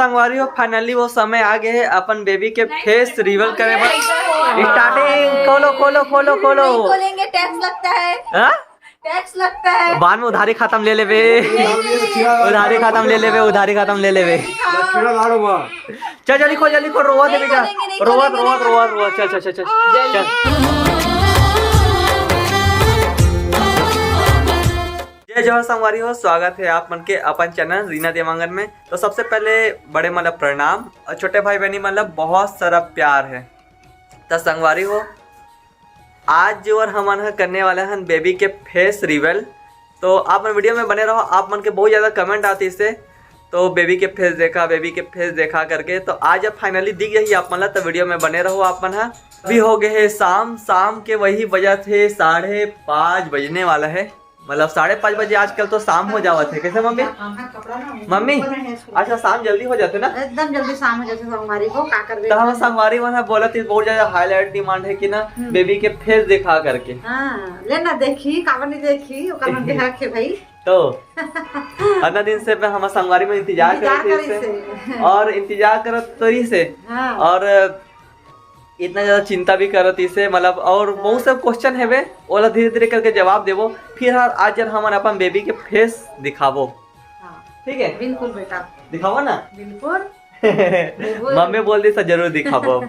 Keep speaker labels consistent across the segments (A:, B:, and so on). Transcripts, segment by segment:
A: संगवारी हो फाइनली वो समय आ गए है अपन बेबी के फेस रिवील करे। स्टार्टिंग खोलो खोलो खोलो खोलो।
B: खोलेंगे टैक्स लगता है। टैक्स लगता है।
A: बाद में उधारी खत्म ले लेवे। उधारी खत्म ले लेवे। उधारी खत्म ले लेवे। चल जल्दी खोल जल्दी खोल। रोवा दे बेटा। रोवा रोवा रोवा रोवा। चल चल चल चल। जय जोहर संगवारी हो, स्वागत है आप मन के अपन चैनल रीना देवांगन में। तो सबसे पहले बड़े मतलब प्रणाम और छोटे भाई बहनी मतलब बहुत सारा प्यार है। तो संगवारी हो आज जो और हम करने वाले हैं बेबी के फेस रिवील। तो आप मन वीडियो में बने रहो। आप मन के बहुत ज़्यादा कमेंट आती इससे तो बेबी के फेस देखा, बेबी के फेस देखा करके। तो आज अब फाइनली दिख गई आप मतलब। तो वीडियो में बने रहो आप मन। अभी हो गए है शाम के वही बजा थे 5:30 बजने वाला है। मतलब 5:30 बजे आजकल तो शाम हो जावत है। कैसे मम्मी? मम्मी अच्छा शाम जल्दी हो जाते ना?
B: एकदम जल्दी शाम हो जाते संगवारी को का कर।
A: तो हम संगवारी वाला बोला थी बहुत ज्यादा हाईलाइट डिमांड है कि ना बेबी के फेस दिखा करके।
B: हाँ लेना देखी काबर नहीं देखी ओकर मन के रखे भाई।
A: तो इतना दिन से मैं हम संगवारी में इंतजार कर रहे और इंतजार करत तो ही से और इतना ज्यादा चिंता भी करत इसे मतलब। और बहुत से क्वेश्चन है वे ओला धीरे धीरे करके जवाब देवो। फिर आज हम अपन बेबी के फेस दिखावो। ठीक है
B: बिल्कुल बेटा
A: दिखावो ना।
B: बिल्कुल
A: मम्मी बोल दी तो जरूर दिखावो।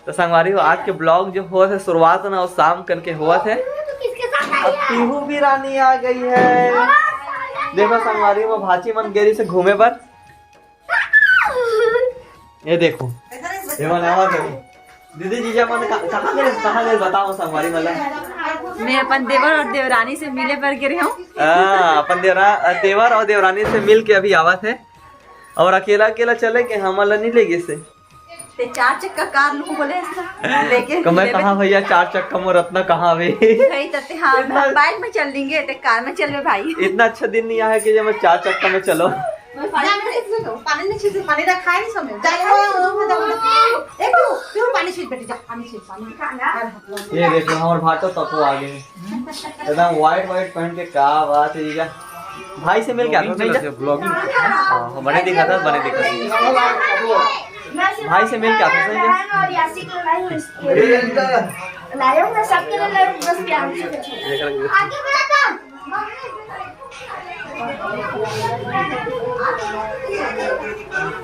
A: तो संगवारी हो आज के ब्लॉग जो हुआ है शुरुआत ना शाम करके हुआ थे। अब पीहू भी रानी आ गई है। देखो संगवारी वो भाची मन गेरी से घूमे पर। ये देखो ये मनावा दीदी जीजा मन कहाँ गए बताओ संगवारी मतलब।
B: मैं अपन देवर और देवरानी से मिले पर गिरे हूँ।
A: अपन देवर और देवरानी से मिल के अभी आवा थे। और अकेला अकेला चले के हम नहीं लेगे से
B: 4 चक्का कार लूं बोले लेके।
A: मैं कहाँ भैया 4 चक्का में रत्ना कहाँ वे
B: बाइक में चल लेंगे तो कार में चल भाई।
A: इतना अच्छा दिन नहीं आया कि जब मैं 4 चक्का में चलो।
B: पानी नहीं पानी रखा है समय
A: ये देखो हमारे भाटो तक आ गए एकदम व्हाइट पहन के। क्या बात है जीजा। भाई से मिल के आता ब्लॉगिंग बने दिखा था बने दिखा भाई से मिल के आता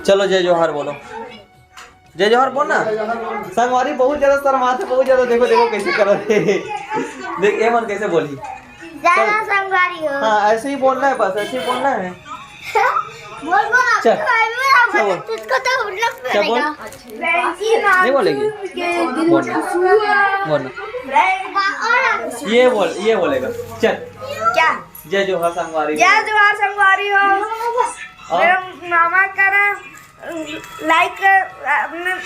A: चलो जय जोहर बोलो। जय जोहर बोल ना। संगवारी बहुत ज्यादा शर्माते बहुत ज्यादा। देखो देखो कैसे कर रहे देख ए मन कैसे बोली।
C: संगवारी हो।
A: हाँ ऐसे ही बोलना है बस ऐसे ही बोलना है। चल
C: तुझको तो
A: क्या बोल नहीं बोलेगी बोलना ये बोलेगा। चल
C: क्या
A: जय जोहर संगवारी।
C: जय जोहर संगवारी हो। मेरा मामा का लाइक कर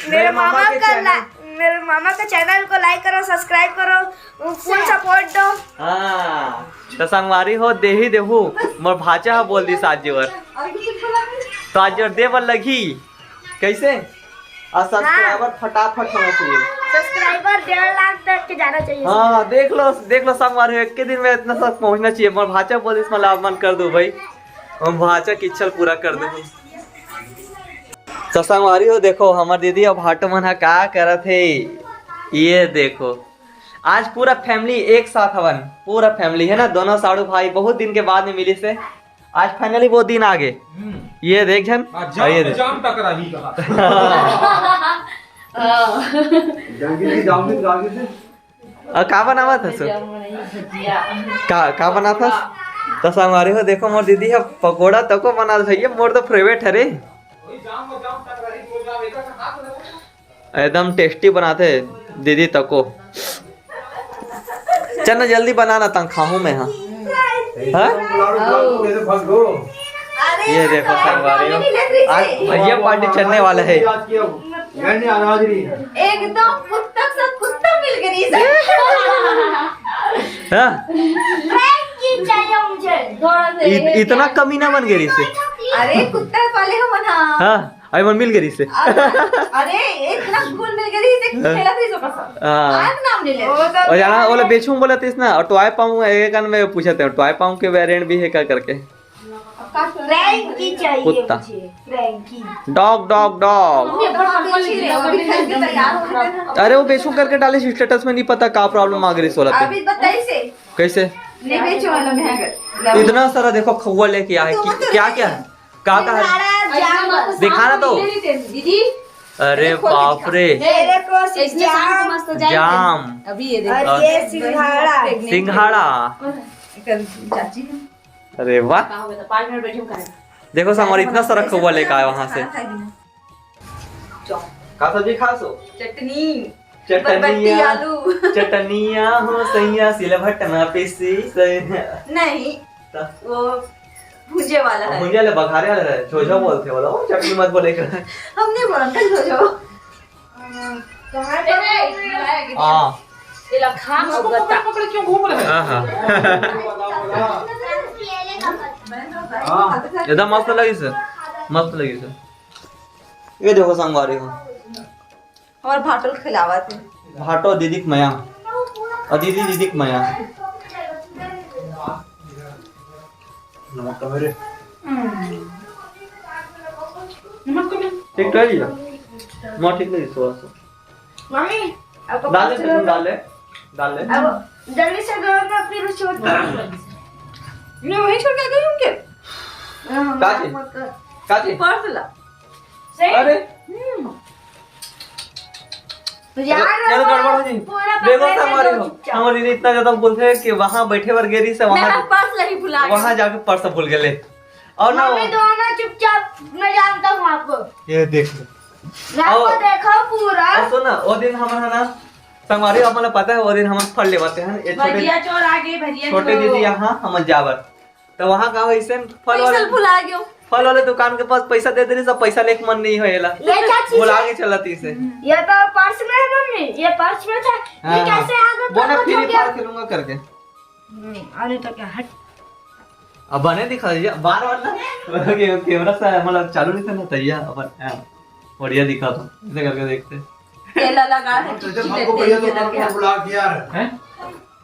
C: मेरे मामा का चैनल को लाइक करो सब्सक्राइब करो फुल सपोर्ट दो।
A: हाँ तो संगवारी हो दे ही देहू मोर भाचा बोल दी सात जोर। तो आज जोर दे बल लगी कैसे और सब्सक्राइबर फटाफट होना चाहिए।
C: सब्सक्राइबर 1.5 लाख तक के जाना चाहिए।
A: हाँ देख लो संगवारी एक के दिन में इतना सब पहुंचना चाहिए। मोर भाचा बोल दी मतलब मन कर दो भाई। हम भाचा की इच्छा पूरा कर दो। तो संगवारी हो देखो हमार दीदी अब भाटो मन का करत है। ये देखो आज पूरा फैमिली एक साथ हवन। पूरा फैमिली है ना दोनों साड़ू भाई बहुत दिन के बाद में मिली से। आज फाइनली वो दिन आ गए। ये देख जन ये देख का बना था का बना था। तो संगवारी हो देखो मोर दीदी है पकोड़ा तको बना था। ये मोर तो फेवरेट है रे। एकदम टेस्टी बनाते दीदी तको। चल ना जल्दी बनाना तंग खाऊं मैं। हाँ ये देखो संगवारी हो आज भैया पार्टी चलने वाला है।
B: एकदम कुत्ता मिल गई।
A: इतना कमीना बन गई से।
B: अरे कुत्ता वाले हो मना।
A: हाँ आई मन मिल गई से।
B: अरे इतना घुल मिल गई से खेला थी सब। आज नाम ले ले
A: और जाना बोले बेचूं बोला थे ना। और टॉय पाऊं एक में पूछते हैं टॉय पाऊं के वेरिएंट भी है क्या करके।
C: फ्रैंकी चाहिए
A: कुत्ता।
C: मुझे, फ्रैंकी।
A: Dog dog dog. अरे वो बेचू करके डाले स्टेटस में, नहीं पता क्या प्रॉब्लम आ गई 16 पे।
B: अभी बताइए से
A: कैसे
B: नहीं बेचो वाला महंगा
A: इतना सारा देखो खौआ लेके आए क्या क्या है क्या है
C: जाम।
A: दिखाना तो।
B: दीदी
A: अरे बाप रे
C: मेरे को
B: इसमें शाम को मस्त जाएंगे।
A: जाम
B: अभी ये देखो
C: और ये सिंघाड़ा।
A: सिंघाड़ा।
B: चाची
A: अरे वाह
B: कहाँ हुआ था 5 मिनट बैठे खाएगा
A: देखो संगवार इतना सारा खौआ लेके आए वहां से। का सब्जी खासो
B: चटनी
A: चटनिया
B: आलू
A: चटनिया हो सैया सिलभट में पीसी
B: नहीं वो भुजे वाला है।
A: मुझे ले बघारे वाला है छोजो बोलते बोलो चटनी मत बोले कर।
B: हमने बोला कल हो जाओ
A: हां
B: ये लखा होगा क्यों घूम रहे
A: हां एकदम मस्त लगी सर मस्त लगी सर। ये देखो संगवारी हो
B: और भाटल खिलावा थे
A: भाटो दीदीक मया और दीदी दीदीक मया नमक का मेरे ठीक है लिया मैं ठीक नहीं सो
C: मम्मी अब
A: डाल ले डाल ले
C: अब जल्दी से घर में फिर छोड़
B: मैं वहीं छोड़ के गई हूं के
A: काची काची
B: पर्सला
A: अरे चलो गड़बड़ हो जी देखो हमारे हो हमारी दीदी इतना ज्यादा बोलते हैं कि वहां बैठे वर गेरी से
B: मैं
A: वहां
B: पर्स नहीं भुला गई
A: वहां जाके पर्स भूल गए और ना
C: मम्मी दोनों चुपचाप मैं जानता हूँ आपको
A: ये देख लो
C: मैं आपको देखा पूरा
A: और सुना वो दिन हमारा ना संगवारी हमारा पता है वो दिन हम फल लेवाते हैं ये छोटे
B: भजिया चोर आ गए भजिया
A: छोटे दीदी यहाँ हम जावर तो वहाँ का वैसे फल वाले
B: पैसा भुला गयो
A: फल वाले दुकान के पास पैसा दे देने सब पैसा लेके मन नहीं होएला
C: ये क्या चीज
A: बुला
C: है?
A: के चलती से
C: ये तो पर्स में है मम्मी ये पर्स में था ये कैसे आ गया
A: वो ना
C: तो
A: फ्री
C: हो गया
A: फायर खेलूंगा करके
C: अरे तो क्या हट
A: अब बने दिखा दीजिए बार बार ना कैमरा से मतलब चालू नहीं था ना तैयार अपन बढ़िया दिखा तो ऐसे करके देखते
B: केला लगा है
D: जब हमको भैया तो बड़ा ब्लॉग यार
A: हैं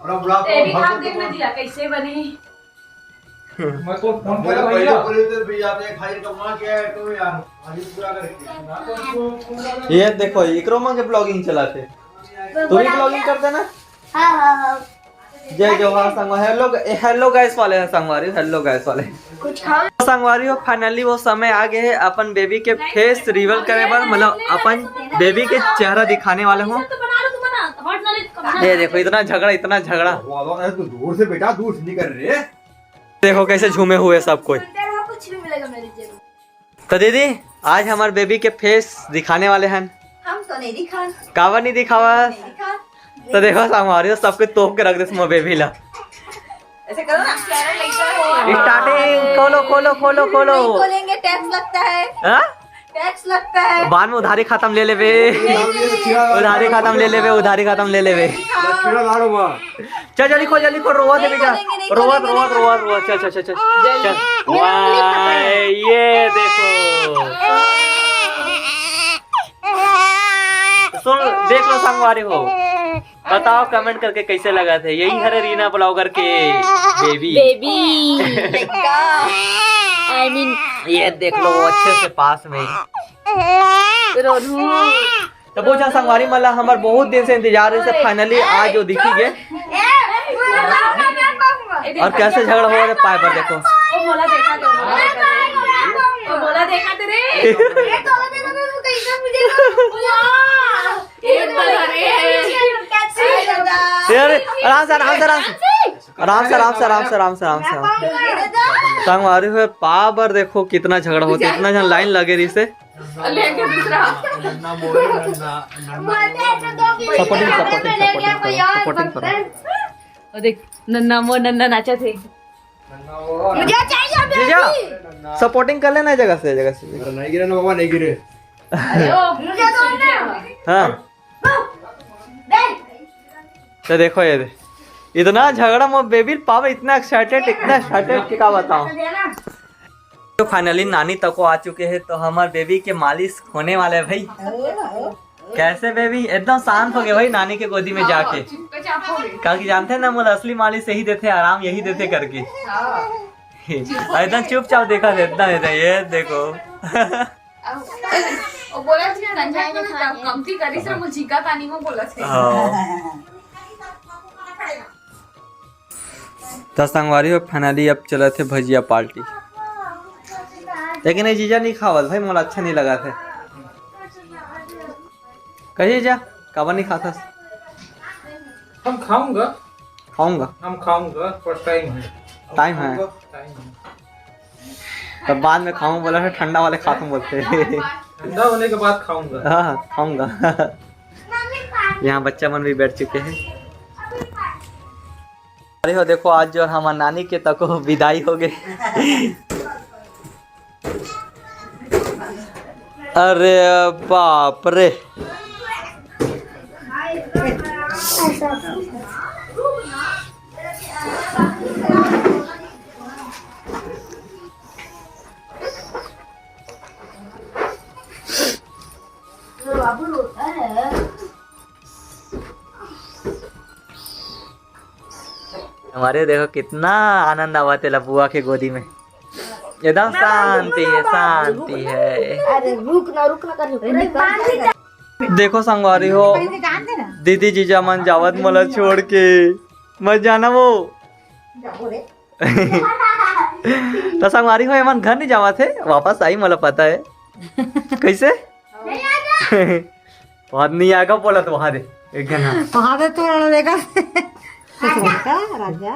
D: बड़ा ब्लॉग
B: ये भी खाम देखना दिया कैसे बने
D: मैं तो फोन पर भैया बोले थे भैया आपने खाई कमा के आए तो यार अभी पूरा करके
A: ये देखो इकरो मां के ब्लॉगिंग चलाते तू भी ब्लॉगिंग करते ना
C: हाँ हाँ हाँ
A: जय जवाहर संगवारी हेलो गाइस वाले हैं संगवारी हेलो गाइस वाले
C: कुछ खाओ
A: संगवारी हो फाइनली वो समय आ गए है अपन बेबी के फेस रिवील करे बर मतलब अपन बेबी के चेहरा दिखाने वाले हो
B: तो बना लो तू बना हॉट नॉलेज
A: ये देखो इतना झगड़ा
D: वाह तू दूर से बेटा दूर से नहीं कर रहे
A: देखो कैसे झूमे हुए सब कोई
C: कुछ भी मिलेगा मेरी जेब में
A: तो दीदी आज हमारे बेबी के फेस दिखाने वाले हैं
B: हम तो नहीं दिखा
A: कावा नहीं दिखावा
B: दिखा
A: तो देखो हमारे सबके तोप के रख दे इसमें बेबी ला
B: ऐसे करो ना चेहरा लगता है
A: स्टार्टिंग खोलो खोलो खोलो खोलो
B: नहीं खोलेंगे टैक्स लगता है
A: हाँ?
B: टैक्स लगता है
A: बाद में उधारी खत्म ले लेवे उधारी खत्म ले लेवे उधारी खत्म ले लेवे
D: लक्षणा लाड़ो मां
A: चल जल्दी खोल रोवा दे बेटा
B: नहीं
A: रोवा
B: खोलेंगे,
A: रोवा
B: नहीं
A: रोवा रोवा चल चल चल चल चल वाह ये देखो सुन देख लो संगवारी हो बताओ कमेंट करके कैसे लगा थे यही है रीना ब्लॉगर के बेबी
B: आई मीन
A: ये देख लो वो अच्छे से पास में
B: रोनू
A: तो पूछा संगवारी मला हमारे बहुत दिन से इंतजार है से फाइनली आज जो दिखी गए और कैसे झगड़ा हो रहा है पाए पर देखो
B: ओ मोला देखा दे ओ मोला देखा दे रे
A: यार आराम से आराम से आराम से आराम से आराम से आराम से आराम से आराम से संगवारी हुए पावर देखो कितना झगड़ा होता है इतना जन लाइन लगे रही से
B: लेके दूसरा
D: नन्ना मोरे नन्ना
A: सपोर्टिंग सपोर्टिंग करो
B: और देख नन्ना मो नन्ना नाचा थे
D: नन्ना वो
C: मुझे चाहिए
A: जीजा सपोर्टिंग कर लेना जगह से
D: नहीं गिरे ना बाबा नहीं गिरे
C: मुझे दो ना
A: हाँ तो देखो ये इतना झगड़ा मो बेबी पावर इतना एक्साइटेड कि क्या बताऊं तो फाइनली नानी तक को आ चुके हैं तो हमारे बेबी के मालिश होने वाले हैं भाई कैसे बेबी एकदम शांत हो गए भाई नानी के गोदी में जाके कल की जानते हैं ना मुझे असली मालिश यही देते आराम यही देते करके एकदम चुपचाप देखा देता है ये देखो।
B: वो बोला थी संजय ने कमती करी से मुझे का तानी में बोला थे।
A: तो संगवारी हो फाइनली अब चला थे भजिया पार्टी, लेकिन ये जीजा नहीं खावल भाई, मोला अच्छा नहीं लगा था। कहिए जा काबा नहीं खाता?
E: हम खाऊंगा पर
A: टाइम है तब बाद में खाऊं बोला था, ठंडा वाले खाता बोलते
E: ठंडा होने के बाद खाऊंगा।
A: हाँ खाऊंगा। यहाँ बच्चा मन भी बैठ चुके हैं। अरे हो देखो आज जो हमार नानी के तक विदाई हो गई। अरे बाप रे, हमारे देखो कितना आनंद आवा तेला बुआ के गोदी में, एकदम शांति है, शांति है।
C: अरे रुक ना कर
A: देखो संगवारी हो दीदी जीजा मन जावत मला छोड़ के मत जाना वो। तो संगवारी हो मन घर नहीं जावा थे, वापस आई मला पता है। कैसे बहुत नहीं आएगा बोला तो वहां दे एक घंटा
F: वहां दे तो लेगा राजा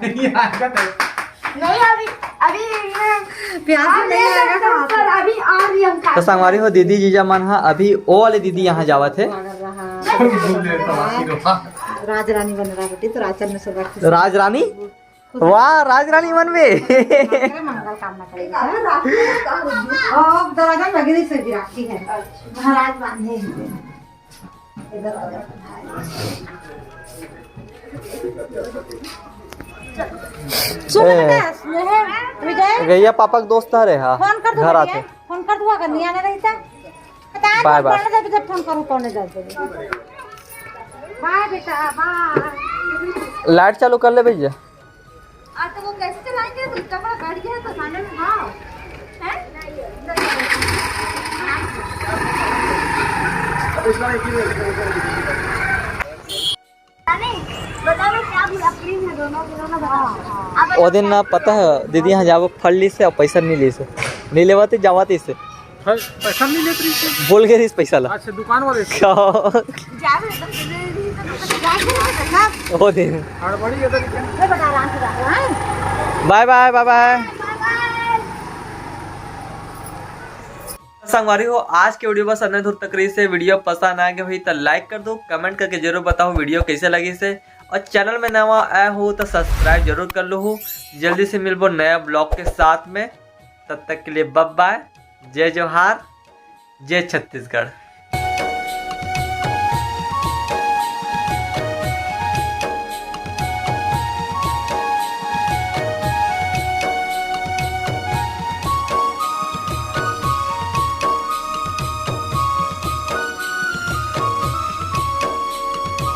C: नहीं अभी
F: प्याज नहीं आएगा
C: पर अभी आ रही हम
A: तो संगवारी हो दीदी जीजा मन हा अभी वो वाले दीदी यहाँ जावा थे।
F: राजरानी बन रहा बेटी, तो राजन में सब रख
A: राजरानी, वाह राजरानी मन में।
F: मंगल कामना करेगा। अब दरवाजा लगी से भी राखी है, महाराज बांधे इधर आ जा। सुन विजय
A: गैया पापा के दोस्त है रे। हाँ
F: फोन कर
A: घर आते
F: फोन कर दूंगा, नहीं आने रहता
A: बाय बाय।
F: फोन करूँ कौन जाते बाय बेटा बाय।
A: लाइट चालू कर ले भैया।
B: तो वो कैसे चलाएंगे? तो इतना बड़ा बैठ गया है तो खाने में भाव है।
A: वो दिन ना पता है दीदी यहाँ जाओ फल ली से और पैसा नहीं ली से, नहीं लेवाते जावाते इससे
E: पैसा नहीं लेते रही
A: बोल गए इस पैसा ला।
E: अच्छा दुकान वाले से
A: क्या वो दिन।
E: हड़बड़ी है तो
A: बाय बाय बाय बाय। संगवारी हो आज के वीडियो बस अन्य दूर तक रही से। वीडियो पसंद आ गया भाई तो लाइक कर दो, कमेंट करके जरूर बताओ वीडियो कैसे लगी से, और चैनल में नवा आया हो तो सब्सक्राइब जरूर कर लो हो। जल्दी से मिलबो नया ब्लॉग के साथ में, तब तक के लिए बाय बाय। जय जोहार, जय छत्तीसगढ़।